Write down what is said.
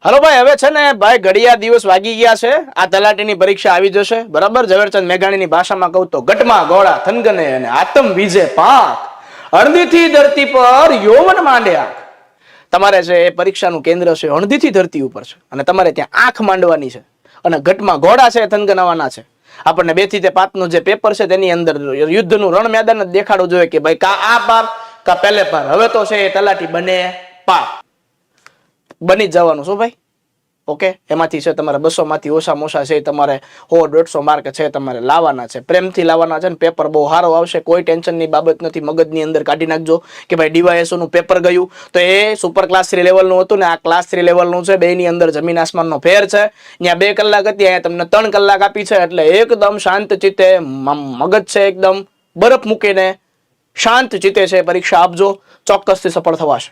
Hello ભાઈ, હવે છે ને ભાઈ ઘડિયા દિવસ વાગી ગયા છે. આ તલાટીની પરીક્ષા આવી જશે, બરાબર. ઝવેરચંદ મેઘાણીની ભાષામાં કહું તો ગટમાં ગોળા થનગને અને આતમ બીજે પાક, અણધીથી ધરતી પર યૌવન માંડ્યા. તમારે છે એ પરીક્ષાનું કેન્દ્ર છે અણધીથી ધરતી ઉપર છે અને તમારે ત્યાં આંખ માંડવાની છે અને ઘટમાં ઘોડા છે થનગનાવાના છે. આપણને 2 થી 5 નું જે પેપર છે તેની અંદર યુદ્ધનું રણ મેદાન જ દેખાડવું જોઈએ કે ભાઈ કા આ પાર કા પહેલે પાર. હવે તો છે એ તલાટી બને પાર, બની જ જવાનું. શું ભાઈ? ઓકે, એમાંથી છે તમારે 200 માંથી ઓછામાં ઓછા છે તમારે 100-150 માર્ક છે તમારે લાવવાના છે, પ્રેમથી લાવવાના છે ને પેપર બહુ સારો આવશે. કોઈ ટેન્શનની બાબત નથી. મગજની અંદર કાઢી નાખજો કે ભાઈ ડીવાયએસઓ નું પેપર ગયું તો એ સુપર ક્લાસ 3 લેવલનું હતું ને આ ક્લાસ 3 લેવલનું છે. બેની અંદર જમીન આસમાનનો ફેર છે. ત્યાં 2 કલાક હતી, અહીંયા તમને 3 કલાક આપી છે. એટલે એકદમ શાંત ચિત્તે મગજ છે એકદમ બરફ મૂકીને શાંત ચિત્તે છે પરીક્ષા આપજો, ચોક્કસથી સફળ થવાશે.